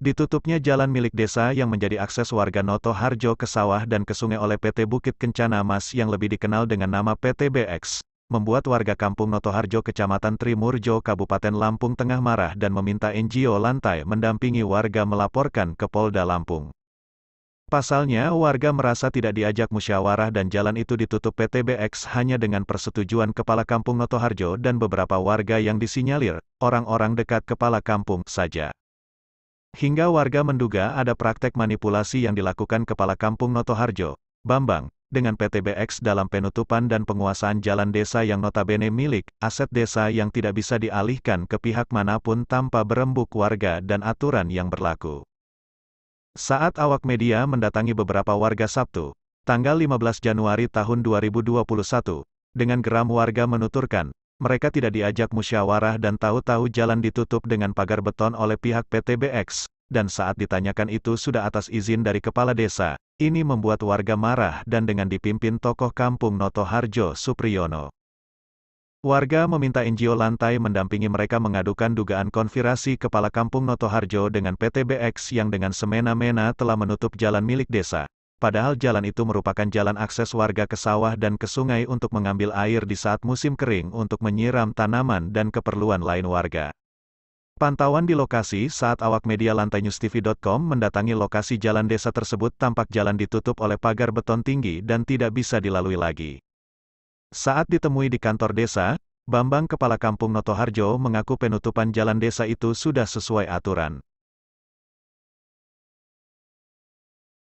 Ditutupnya jalan milik desa yang menjadi akses warga Noto Harjo ke sawah dan ke sungai oleh PT Bukit Kencana Mas yang lebih dikenal dengan nama PT BX, membuat warga kampung Noto Harjo Kecamatan Trimurjo Kabupaten Lampung Tengah marah dan meminta NGO Lantai mendampingi warga melaporkan ke Polda Lampung. Pasalnya, warga merasa tidak diajak musyawarah dan jalan itu ditutup PT BX hanya dengan persetujuan Kepala Kampung Noto Harjo dan beberapa warga yang disinyalir, orang-orang dekat Kepala Kampung saja. Hingga warga menduga ada praktek manipulasi yang dilakukan Kepala Kampung Noto Harjo, Bambang, dengan PT BX dalam penutupan dan penguasaan jalan desa yang notabene milik, aset desa yang tidak bisa dialihkan ke pihak manapun tanpa berembuk warga dan aturan yang berlaku. Saat awak media mendatangi beberapa warga Sabtu, tanggal 15 Januari tahun 2021, dengan geram warga menuturkan, mereka tidak diajak musyawarah dan tahu-tahu jalan ditutup dengan pagar beton oleh pihak PT BX, dan saat ditanyakan itu sudah atas izin dari kepala desa, ini membuat warga marah dan dengan dipimpin tokoh kampung Noto Harjo Supriyono. Warga meminta NGO Lantai mendampingi mereka mengadukan dugaan konspirasi Kepala Kampung Noto Harjo dengan PT BX yang dengan semena-mena telah menutup jalan milik desa. Padahal jalan itu merupakan jalan akses warga ke sawah dan ke sungai untuk mengambil air di saat musim kering untuk menyiram tanaman dan keperluan lain warga. Pantauan di lokasi saat awak media lantaiNewsTV.com mendatangi lokasi jalan desa tersebut tampak jalan ditutup oleh pagar beton tinggi dan tidak bisa dilalui lagi. Saat ditemui di kantor desa, Bambang Kepala Kampung Noto Harjo mengaku penutupan jalan desa itu sudah sesuai aturan.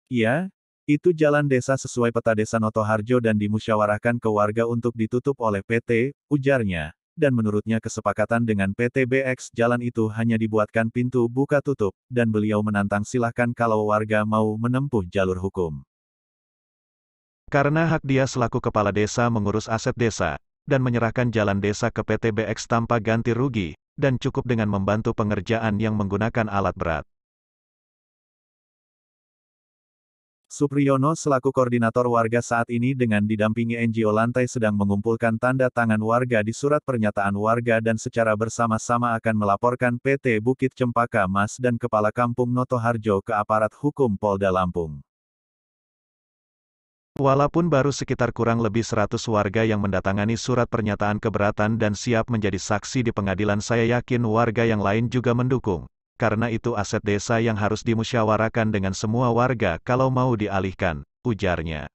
Iya, itu jalan desa sesuai peta desa Noto Harjo dan dimusyawarahkan ke warga untuk ditutup oleh PT, ujarnya, dan menurutnya kesepakatan dengan PT BX jalan itu hanya dibuatkan pintu buka tutup, dan beliau menantang silahkan kalau warga mau menempuh jalur hukum. Karena hak dia selaku kepala desa mengurus aset desa, dan menyerahkan jalan desa ke PT BX tanpa ganti rugi, dan cukup dengan membantu pengerjaan yang menggunakan alat berat. Supriyono selaku koordinator warga saat ini dengan didampingi NGO Lantai sedang mengumpulkan tanda tangan warga di surat pernyataan warga dan secara bersama-sama akan melaporkan PT Bukit Cempaka Mas dan Kepala Kampung Noto Harjo ke aparat hukum Polda Lampung. Walaupun baru sekitar kurang lebih 100 warga yang mendatangani surat pernyataan keberatan dan siap menjadi saksi di pengadilan, saya yakin warga yang lain juga mendukung. Karena itu aset desa yang harus dimusyawarakan dengan semua warga kalau mau dialihkan, ujarnya.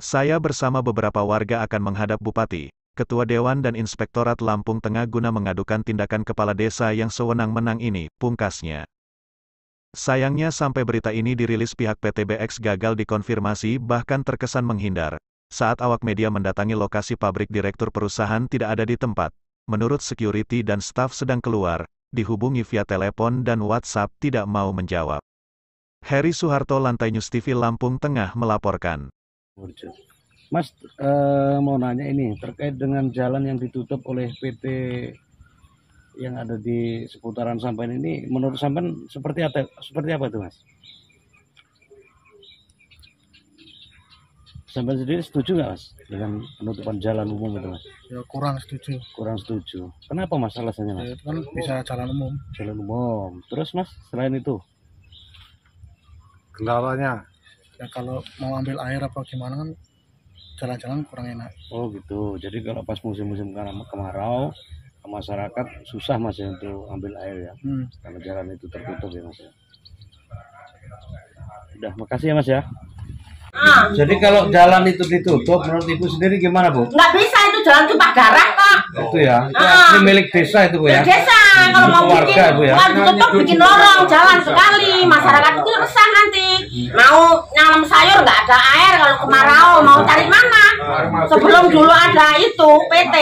Saya bersama beberapa warga akan menghadap Bupati, Ketua Dewan dan Inspektorat Lampung Tengah guna mengadukan tindakan kepala desa yang sewenang-wenang ini, pungkasnya. Sayangnya sampai berita ini dirilis pihak PT BX gagal dikonfirmasi bahkan terkesan menghindar. Saat awak media mendatangi lokasi pabrik direktur perusahaan tidak ada di tempat. Menurut security dan staf sedang keluar. Dihubungi via telepon dan WhatsApp tidak mau menjawab. Heri Suharto, Lantai News TV Lampung Tengah melaporkan. Mas, mau nanya ini terkait dengan jalan yang ditutup oleh PT yang ada di seputaran Sampen ini, menurut Sampen seperti apa itu, Mas? Sampen sendiri setuju nggak, Mas, dengan penutupan jalan umum itu, Mas? Ya kurang setuju. Kurang setuju. Kenapa, Mas, alasannya, Mas? Ya, itu kan bisa jalan umum. Jalan umum. Terus, Mas, selain itu? Kendalanya? Ya kalau mau ambil air apa gimana kan jalan-jalan kurang enak. Oh gitu. Jadi kalau pas musim-musim kemarau, masyarakat susah, Mas, ya, untuk ambil air ya. Kalau jalan itu tertutup ya, Mas, ya. Udah, makasih ya, Mas, ya. Jadi kalau jalan itu ditutup, menurut Ibu sendiri gimana, Bu? Nggak bisa, itu jalan tumpah darah kok. Itu ya, itu milik desa itu, Bu, ya? Desa, kalau mau warga, bikin, Bu, ya? kalau ditutup bikin lorong, jalan sekali. Masyarakat itu resah nanti. Mau nanam sayur nggak ada air kalau kemarau, mau cari mana? Sebelum dulu ada itu, PT,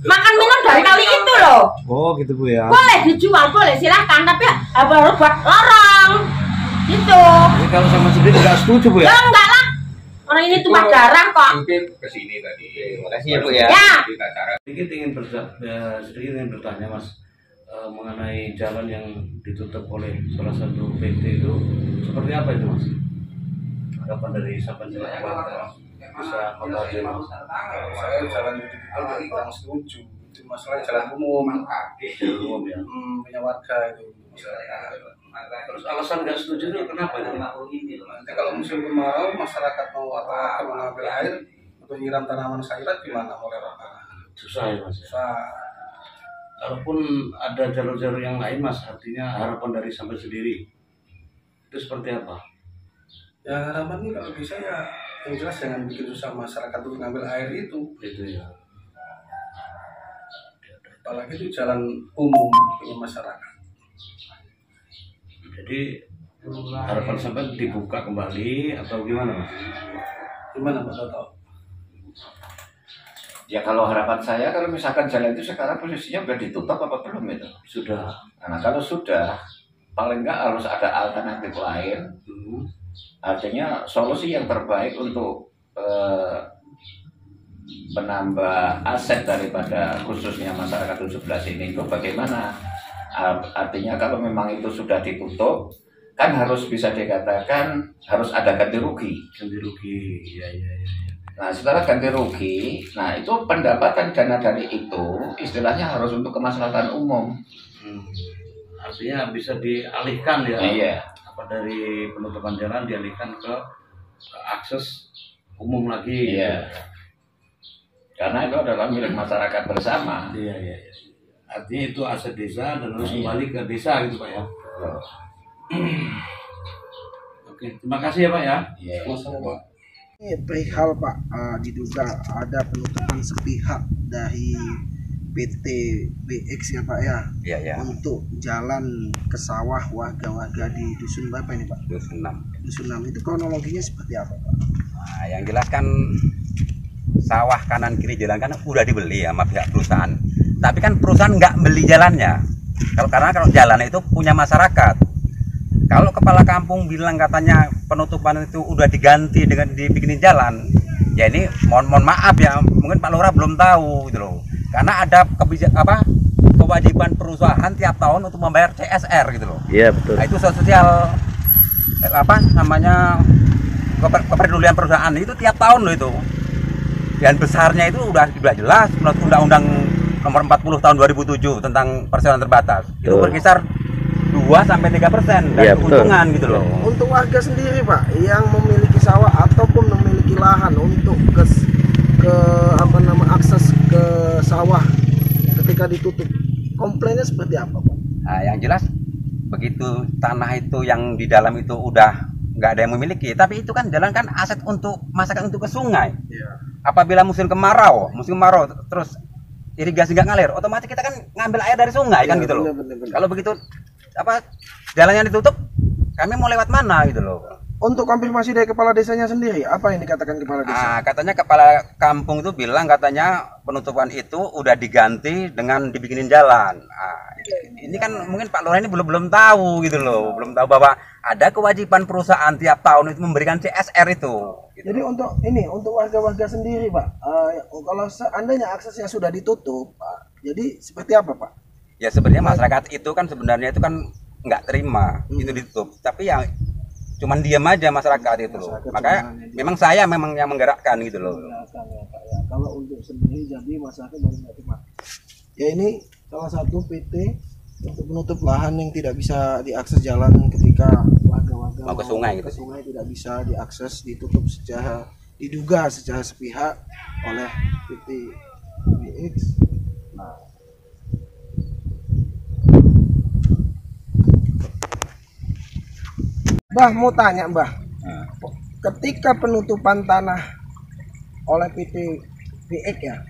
makan minum dari kali itu loh. Oh gitu, Bu, ya? Boleh dijual, boleh silahkan, tapi harus buat lorong. Gitu. Jadi kalau sama sendiri nggak setuju, Bu, ya? Enggak lah. Orang ini tumpah darah kok. Mungkin kesini tadi. Terima kasih ya, Bu, ya. Ya. Sedikit ingin bertanya, Mas, mengenai jalan yang ditutup oleh salah satu PT itu seperti apa itu, Mas? Harapan dari Sampen silakan bisa mengetahui, Mas. Saya jalan itu kurang setuju. Itu masalah jalan umum. Jalan umum ya. Punya warga itu. Terus alasan nggak setuju itu kenapa? Nanti kalau musim kemarau masyarakat mau atau mengambil air untuk nyiram tanaman sayuran gimana oleh orang? Susah ya mas. Susah. Kalaupun ada jalur-jalur yang lain mas, artinya harapan dari sampai sendiri itu seperti apa? Ya harapannya kalau bisa ya yang jelas jangan bikin susah masyarakat untuk ngambil air itu. Itu ya. Apalagi itu jalan umum punya masyarakat. Jadi harapan sampai dibuka kembali atau gimana mas? Gimana Pak Toto? Ya kalau harapan saya kalau misalkan jalan itu sekarang posisinya sudah ditutup apa belum itu? Sudah. Nah kalau sudah, paling enggak harus ada alternatif lain. Artinya solusi yang terbaik untuk menambah aset daripada khususnya masyarakat 17 ini itu bagaimana? Artinya kalau memang itu sudah ditutup, kan harus bisa dikatakan harus ada ganti rugi. Ganti rugi, ya. Nah setelah ganti rugi, nah itu pendapatan dana dari itu istilahnya harus untuk kemaslahatan umum. Artinya bisa dialihkan ya. Iya. Apa dari penutupan jalan dialihkan ke akses umum lagi. Iya. Karena itu adalah milik masyarakat bersama. Iya. Artinya itu aset desa dan harus kembali ke desa gitu Pak ya. Oke, terima kasih ya Pak ya. Iya. Masalah Ini perihal Pak, diduga ada penutupan sepihak dari PT BX ya Pak ya, Iya. untuk jalan ke sawah warga-warga di dusun berapa ini Pak? Dusun 6. Dusun 6 itu kronologinya seperti apa Pak? Nah, yang jelas kan sawah kanan kiri jalan kan udah dibeli sama pihak perusahaan. Tapi kan perusahaan nggak beli jalannya. Karena jalan itu punya masyarakat. Kalau kepala kampung bilang katanya penutupan itu udah diganti dengan dibikinin jalan, ya ini mohon maaf ya, mungkin Pak Lurah belum tahu gitu loh. Karena ada kewajiban perusahaan tiap tahun untuk membayar CSR gitu loh. Iya betul. Nah, itu sosial kepedulian perusahaan itu tiap tahun loh itu. Dan besarnya itu udah jelas menurut Undang-Undang Nomor 40 Tahun 2007 tentang perseroan terbatas. Itu berkisar 2-3% dari keuntungan gitu loh. Untuk warga sendiri Pak yang memiliki sawah ataupun memiliki lahan untuk akses ke sawah ketika ditutup, komplainnya seperti apa Pak? Nah, yang jelas begitu tanah itu yang di dalam itu udah nggak ada yang memiliki, tapi itu kan jalan kan aset untuk masyarakat untuk ke sungai. Apabila musim kemarau terus irigasi nggak ngalir, otomatis kita kan ngambil air dari sungai kan gitu loh. Bener. Kalau begitu jalannya ditutup, kami mau lewat mana gitu loh. Untuk konfirmasi dari kepala desanya sendiri, apa yang dikatakan kepala desa? Katanya kepala kampung itu bilang katanya penutupan itu udah diganti dengan dibikinin jalan. Ini kan mungkin Pak Lurah ini belum tahu gitu loh, belum tahu bahwa ada kewajiban perusahaan tiap tahun itu memberikan CSR itu. Gitu. Jadi untuk warga-warga sendiri Pak, kalau seandainya aksesnya sudah ditutup Pak, jadi seperti apa Pak? Ya sebenarnya masyarakat itu kan sebenarnya itu kan nggak terima itu ditutup, tapi ya cuman diam aja masyarakat itu loh. Makanya memang saya memang yang menggerakkan gitu loh. Kalau untuk sendiri jadi masyarakat baru nggak terima. Ya ini salah satu PT untuk menutup lahan yang tidak bisa diakses jalan ketika warga-warga Mau ke sungai gitu. ke sungai tidak bisa diakses, ditutup diduga secara sepihak oleh PT BX. Nah, Mbah mau tanya Mbah, ketika penutupan tanah oleh PT BX ya,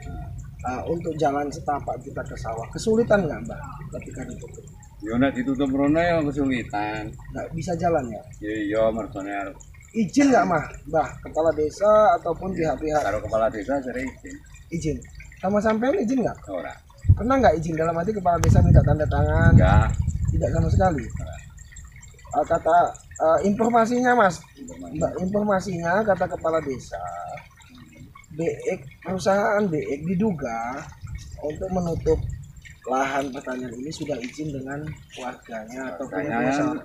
untuk jalan setapak kita ke sawah, kesulitan nggak Mbah ketika ditutup? Ya nek ditutup rono ya kesulitan. Nggak bisa jalan ya? Iya mergone Izin nggak Mbah kepala desa ataupun pihak-pihak? karo kepala desa sering izin. Izin. Sama sampean izin nggak? Ora. Pernah nggak izin dalam arti kepala desa minta tanda tangan? Enggak. Tidak sama sekali. Informasinya Mas, informasinya kata kepala desa, perusahaan BX diduga untuk menutup lahan pertanian ini sudah izin dengan warganya atau Kayaknya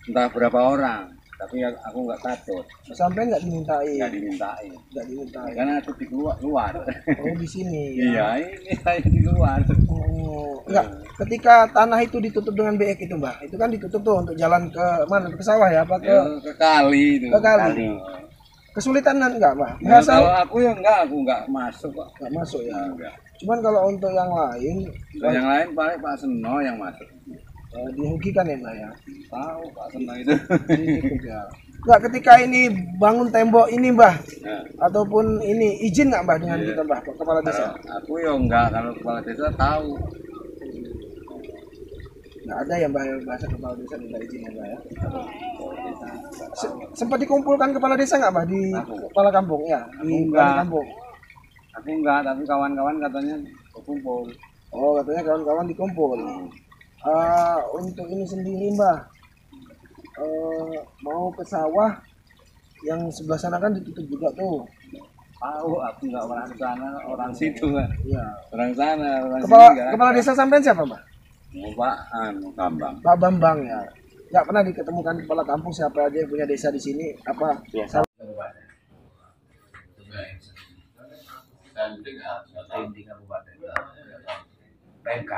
entah berapa orang Tapi aku nggak takut, Sampai nggak dimintai. nggak dimintain. Nggak dimintai. Karena aku di luar. Oh di sini. Iya, ini saya di luar. Oh, enggak. Ketika tanah itu ditutup dengan BX itu, Mbak. Itu kan ditutup tuh untuk jalan ke mana? Ke sawah ya, apa ke Ke kali itu. Ke kali. Kesulitan enggak, Mbak? Ya, Biasa kalau aku ya aku nggak masuk kok. enggak masuk ya. Enggak. Cuman kalau untuk yang lain Yang lain paling Pak Seno yang masuk. dirugikan ya, Mbak ya. Tahu Pak Seno itu. Enggak, ketika ini bangun tembok ini, Mbak, Nah, ataupun ini izin nggak, Mbak, dengan Iya. kita, Mbak, kepala desa? aku ya enggak, kalau kepala desa tahu. Nggak ada ya, Mbak, yang bahasa kepala desa minta izin ya, Mbak ya. Sempat dikumpulkan kepala desa nggak, Mbak, di kepala kampung ya, di Enggak. kepala kampung? Aku enggak, tapi kawan-kawan katanya kumpul. Oh, katanya kawan-kawan dikumpul. Untuk ini sendiri, Mbak, mau ke sawah yang sebelah sana kan ditutup juga tuh. Tahu, aku enggak orang sana, orang situ kan. Iya. Orang sana, orang Kepala sini enggak. kepala desa sampean siapa, Mbak? Pak Bambang. Pak Bambang ya. Nggak pernah diketemukan kepala kampung siapa aja yang punya desa di sini apa? Di kabupaten PMK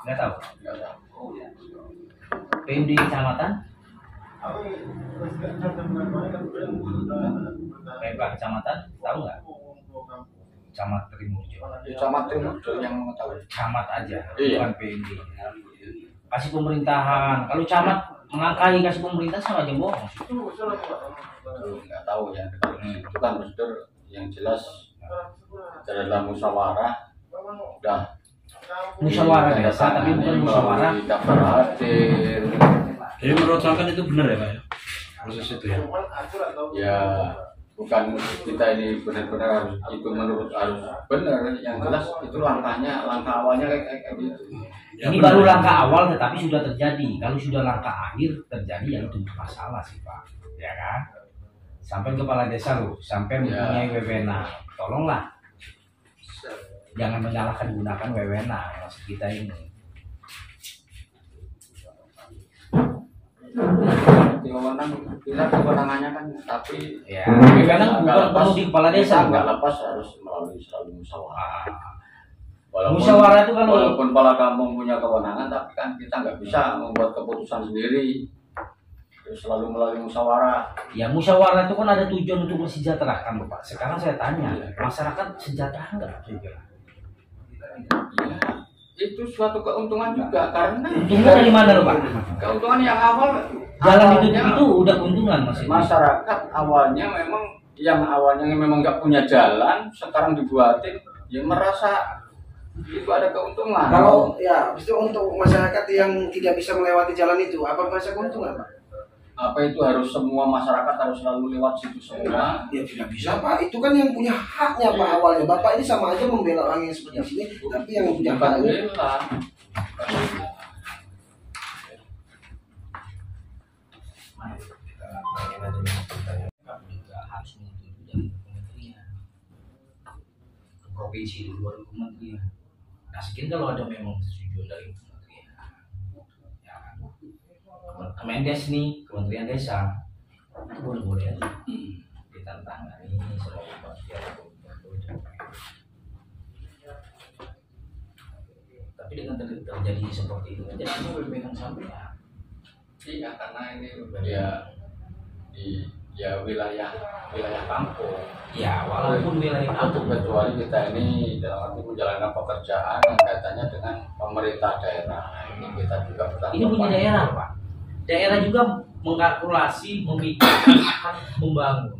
nggak tahu. PMD kecamatan PMK kecamatan tahu nggak? Camat Trimurjo. Camat Trimurjo yang mengetahui. Camat aja, Iya. bukan PMD. Kasih pemerintahan. Kalau camat mengangkai kasih pemerintah sama aja bohong. Nggak tahu ya. Itu kan prosedur yang jelas dalam musyawarah udah Musyawarah desa tapi bukan musyawarah. daftar hadir. Jadi menurut Sampean itu benar ya, Pak ya? Proses itu ya. Ya bukan kita ini benar-benar harus itu menurut harus benar, yang jelas itu langkah awalnya kayak gitu. Ini baru langkah awal tetapi sudah terjadi. Kalau sudah langkah akhir terjadi ya itu masalah sih, Pak. Ya kan? Sampai kepala desa loh, sampai mempunyai wewenang. Tolonglah. Jangan menyalahkan gunakan wewenang maksud kita ini. Kewenangannya kan, tapi Ya, wewenang bukan perlu di kepala desa, nggak Pak. lepas harus melalui selalu musyawarah. Musyawarah itu kalau Walaupun kepala kampung punya kewenangan, tapi kan kita nggak bisa membuat keputusan sendiri. Terus selalu melalui musyawarah. ya musyawarah itu kan ada tujuan untuk mensejahterakan, Pak. Sekarang saya tanya, masyarakat sejahtera enggak? Ya, itu suatu keuntungan juga karena Untungnya dari mana loh, Pak? keuntungan yang awal Jalan awalnya itu udah keuntungan maksudnya. masyarakat awalnya memang nggak punya jalan, sekarang dibuatin, ya merasa itu ada keuntungan. Kalau ya itu untuk masyarakat yang tidak bisa melewati jalan itu, apa bahasa keuntungan, Pak? Apa itu harus semua masyarakat harus selalu lewat situ semua? Ya tidak bisa, Pak. Itu kan yang punya haknya, Pak, awalnya. Bapak ini sama aja membela orang yang seperti ini, tapi yang punya Bukan haknya. bela. Juga harus menuju dari kementerian ke provinsi di luar kementerian. Nah, sekian kalau ada memang setuju dari kementerian, ya kan? Kemendes nih, Kementerian Desa, itu boleh-boleh aja ditantangani selama tapi dengan terjadi seperti itu aja semua berpegang sampai ya. Iya, karena ini ya wilayah kampung. Ya, walaupun wilayah kampung, Kecuali kita ini dalam arti menjalankan pekerjaan yang kaitannya dengan pemerintah daerah. Ini kita juga bertanggung ini punya jawab. daerah, Pak. Daerah juga mengkalkulasi, memikirkan akan membangun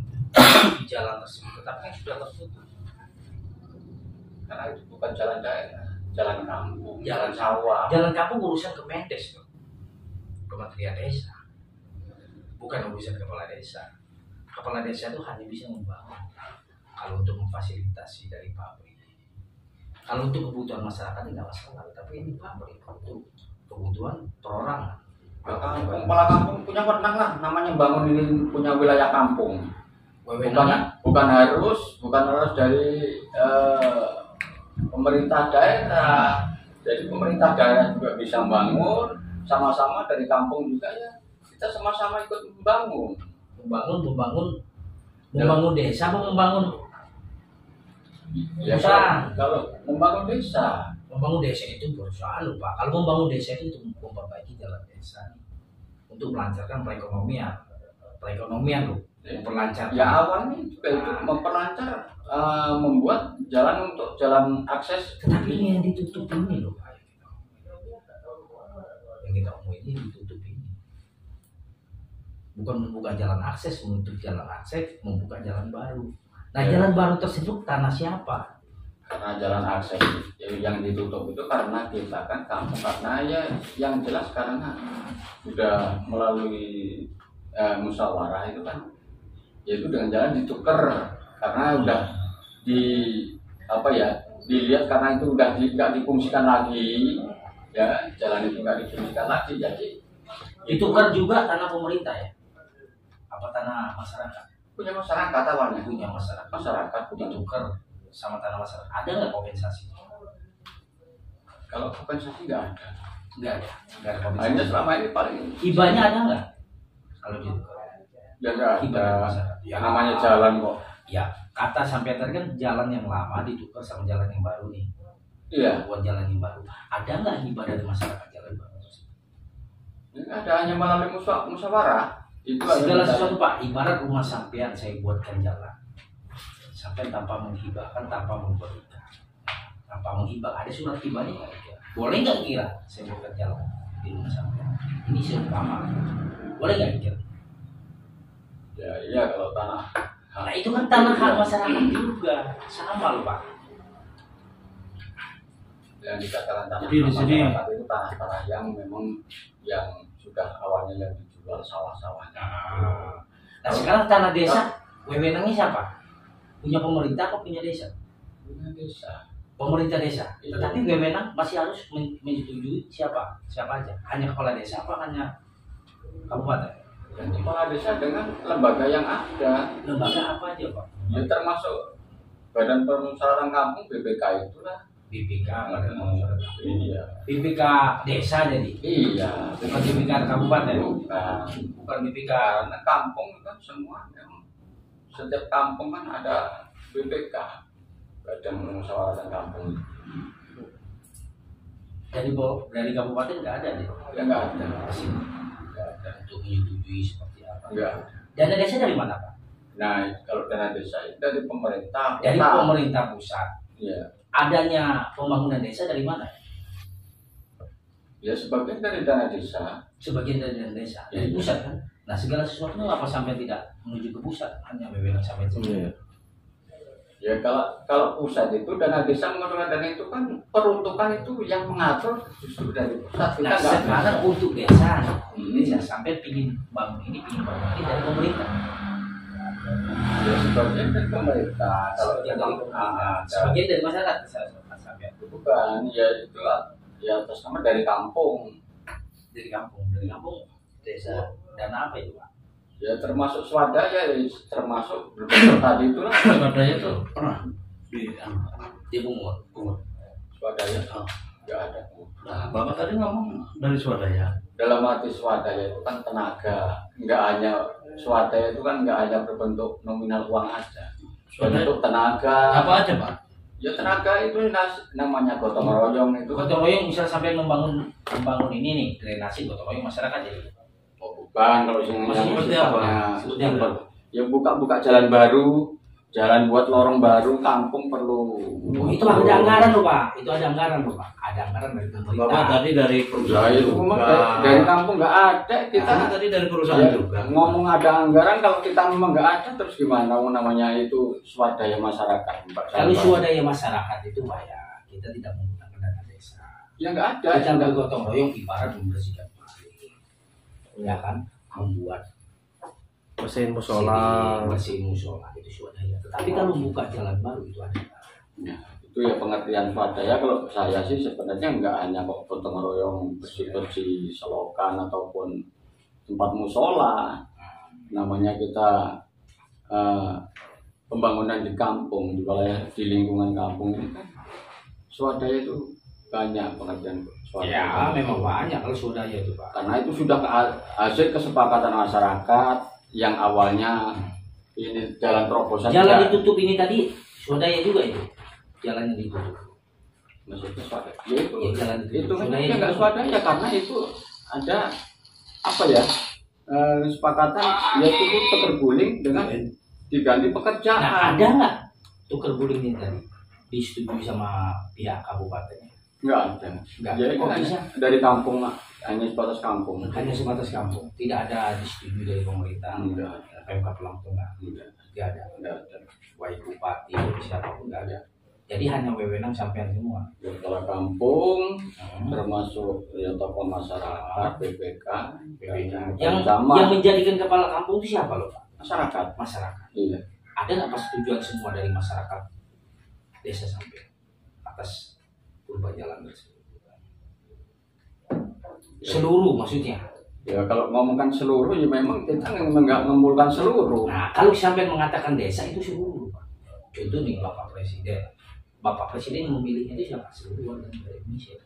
di jalan tersebut, tetapi kan sudah tertutup. Karena itu bukan jalan daerah, jalan kampung, Jalan sawah. Jalan kampung urusan Kemendes, loh. Kementerian Desa, bukan urusan kepala desa. Kepala desa itu hanya bisa membangun kalau untuk memfasilitasi dari pabrik. Kalau untuk kebutuhan masyarakat tidak masalah, tapi ini pabrik untuk kebutuhan perorangan. Kepala kampung punya wewenang lah, namanya bangun ini punya wilayah kampung. Wewenangnya Bukan harus dari pemerintah daerah. Jadi pemerintah daerah juga bisa bangun, sama-sama dari kampung juga ya kita kita sama-sama ikut membangun. Membangun desa apa membangun Ya, usaha? kalau membangun desa, Membangun desa itu berusaha lupa. Kalau membangun desa itu untuk memperbaiki jalan desa, untuk melancarkan perekonomian loh, memperlancar. ya awalnya juga itu memperlancar, membuat jalan untuk jalan akses. Tetapi ini yang ditutup ini loh, yang kita omongin ini ditutup ini. Bukan membuka jalan akses, menutup jalan akses, membuka jalan baru. Nah, jalan baru tersebut tanah siapa? Karena jalan akses yang ditutup itu karena kita kan kampung, karena ya yang jelas karena sudah melalui musyawarah itu kan, yaitu dengan jalan ditukar karena udah dilihat karena itu udah nggak difungsikan lagi, ya jalan itu nggak difungsikan lagi, jadi Ditukar juga tanah pemerintah ya? Apa tanah masyarakat? punya masyarakat awalnya, Punya masyarakat ditukar sama tanah masyarakat. Ada nggak kompensasi? kalau kompensasi nggak ada. Nggak ada kompensasi. Hanya selama ini paling Hibahnya ada nggak? Kalau ditukar? ya nggak Hibah ada. dari masyarakat. Ya, namanya jalan kok. Ya, kata sampai tadi kan jalan yang lama ditukar sama jalan yang baru nih. Iya, Buat jalan yang baru. Ada nggak hibah dari masyarakat jalan baru? ini ada hanya melalui musyawarah. Itu Segala aja. sesuatu Pak, ibarat rumah sampean saya buatkan jalan. Sampai tanpa menghibahkan, tanpa memberikan, tanpa menghibah, ada surat hibahnya nggak kira? Boleh nggak kira saya buatkan jalan di rumah sampean? Ini seumpama, boleh nggak kira? Ya iya kalau tanah. Nah itu kan tanah hak masyarakat juga, sama loh Pak. Yang dikatakan tanah Jadi di sini- masyarakat itu tanah-tanah yang memang yang sudah awalnya yang dijual sawah-sawahnya. Nah sekarang tanah desa, wewenangnya siapa? Punya pemerintah atau punya desa? Punya desa. Pemerintah desa. Iya. Tetapi wewenang masih harus menyetujui siapa? Siapa aja? Hanya kepala desa apa hanya kabupaten? Dan kepala desa dengan lembaga yang ada, Lembaga apa aja Pak? ya termasuk Badan Permusyawaratan Kampung BPK itulah. BPK, Badan Permusyawaratan. Iya. BPK desa jadi? Iya. Bukan BPK kabupaten? Bukan BPK. karena kampung kan semua memang setiap kampung kan ada BPK, Badan Permusyawaratan Kampung. Dari kabupaten nggak ada deh. Ya nggak ada. Nggak ada untuk menyetujui seperti apa. Enggak. Dana desa dari mana Pak? Nah, kalau dana desa itu dari pemerintah. Dari kota. pemerintah pusat. Iya. Adanya pembangunan desa dari mana? Ya sebagian dari dana desa. Sebagian dari dana desa, dari Iya. pusat kan. Nah segala sesuatu apa sampai tidak menuju ke pusat, hanya wewenang sampai itu. Ya kalau pusat itu dana desa mengelola dana itu kan peruntukan itu yang mengatur justru dari pusat. Kita Nah nggak sekarang bisa. untuk desa sampai pingin bangun ini dari pemerintah. Ya sebagian dari pemerintah. Kalau Sebagian dari pemerintah, ada sebagian dari masyarakat sampai bukan, ya itulah ya atas nama dari kampung. dari kampung desa. Dana apa itu Pak? Ya termasuk swadaya, ya, termasuk berbagai tadi itulah Swadaya itu pernah Di Bungur. swadaya. Nggak ada. Nah, Bapak tadi ngomong dari swadaya. Dalam arti swadaya itu kan tenaga, nggak hanya swadaya itu kan nggak hanya berbentuk nominal uang aja, Swadaya bentuk tenaga. apa aja, Pak? Ya tenaga itu namanya gotong royong itu. Gotong royong misal sampai membangun ini nih drainasi gotong royong masyarakat jadi. Oh, bukan kalau yang Seperti apa? Seperti apa? Ya buka jalan baru, jalan buat lorong baru, kampung perlu. Oh, itu ada anggaran loh Pak. Itu ada anggaran loh Pak. Ada anggaran dari pemerintah. Bapak tadi dari Ya perusahaan itu memang dari kampung nggak ada kita. Kita tadi dari perusahaan Ya, juga. ngomong ada anggaran, kalau kita memang nggak ada terus gimana? Namanya itu swadaya masyarakat. Kalau swadaya masyarakat itu Pak ya, kita tidak menggunakan dana desa. Ya nggak ada. Kita bergotong royong ibarat membersihkan kali. Ya kan? Membuat Mesin bersihin musola itu swadaya. Tetapi kalau buka jalan baru itu ada. Ya, itu ya pengertian swadaya. Kalau saya sih sebenarnya nggak hanya kok gotong royong bersih-bersih selokan ataupun tempat musola. Namanya kita pembangunan di kampung, di wilayah di lingkungan kampung ini kan swadaya itu banyak pengertian Ya, memang banyak kalau swadaya itu Pak. Karena itu sudah hasil kesepakatan masyarakat yang awalnya ini jalan terobosan. Jalan ditutup ini tadi swadaya juga itu. Jalannya ditutup. Maksudnya swadaya. Ya itu, Ya, jalan itu kan swadaya nggak juga. swadaya karena itu ada apa ya kesepakatan yaitu itu terguling dengan diganti pekerjaan. Nah, ada nggak tuker guling ini tadi disetujui sama pihak kabupaten? Nggak ada. Nggak. Ya, Kok hanya bisa? dari kampung, hanya sebatas kampung. Hanya sebatas kampung, tidak ada disetujui dari pemerintah, Enggak. Pemkab Lampung nggak ada, baik bupati siapapun nggak ada. Jadi hanya wewenang sampean semua. Kepala kampung, termasuk ya tokoh masyarakat, BPK, Yang sama menjadikan kepala kampung itu siapa loh Pak? masyarakat. Masyarakat. Iya. Ada nggak persetujuan semua dari masyarakat desa sampai atas perubahan jalan tersebut? Seluruh maksudnya. Ya kalau ngomongkan seluruh ya memang kita nggak mengumpulkan seluruh. Nah kalau sampai mengatakan desa itu seluruh Pak. Contoh nih Bapak Presiden. Bapak Presiden memilihnya itu siapa? Seluruh warga negara Indonesia.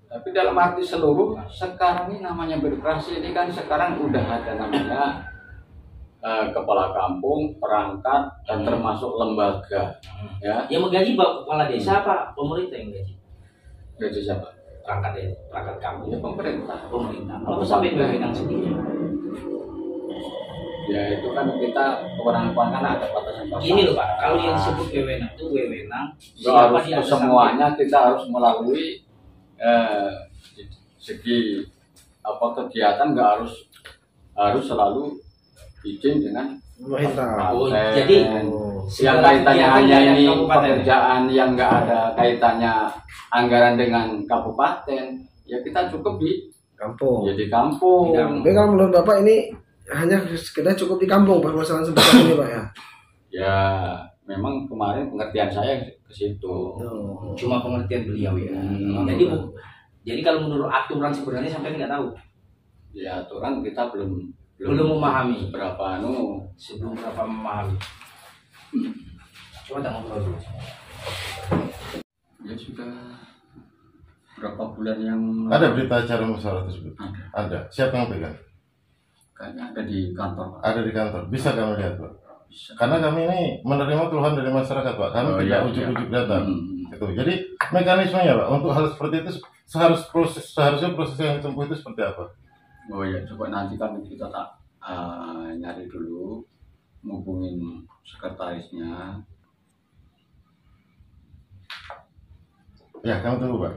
Tapi dalam arti seluruh, sekarang ini namanya birokrasi ini kan sekarang udah ada namanya kepala kampung, perangkat, dan termasuk lembaga. Ya, Yang menggaji kepala desa apa? Pemerintah yang gaji? gaji siapa? Perangkat kampung. Ya pemerintah. Pemerintah. Kalau sampai wewenang sendiri. Ya itu kan kita kewenangan kan ada batasan-batasan. Gini loh Pak, kalau yang disebut wewenang itu wewenang Nggak harus di atas semuanya kita harus melalui segi apa kegiatan nggak harus selalu izin dengan Oh, jadi yang kaitannya hanya kegiatan ini kabupaten. pekerjaan yang nggak ada kaitannya anggaran dengan kabupaten ya kita cukup di Kampung. jadi kampung. Tapi kalau menurut Bapak ini hanya sekedar cukup di kampung permasalahan sebesar ini Pak ya? Ya memang kemarin pengertian saya ke situ. Cuma pengertian beliau ya. Jadi kalau menurut aturan sebenarnya sampai nggak tahu. Ya aturan kita belum Memahami. berapa Sebelum berapa memahami. Coba tak ngobrol dulu. ya sudah berapa bulan yang Ada berita acara musyawarah tersebut? Ada. Siapa yang pegang? kayaknya ada di kantor Pak. Ada di kantor. Bisa kami lihat Pak? Karena kami ini menerima keluhan dari masyarakat Pak. Kami Oh, tidak iya, ujuk-ujuk datang. Gitu. Jadi mekanismenya Pak untuk hal seperti itu seharusnya proses yang ditempuh itu seperti apa? Oh ya coba nanti kan kita tak nyari dulu ngubungin sekretarisnya. Ya kami tunggu Pak.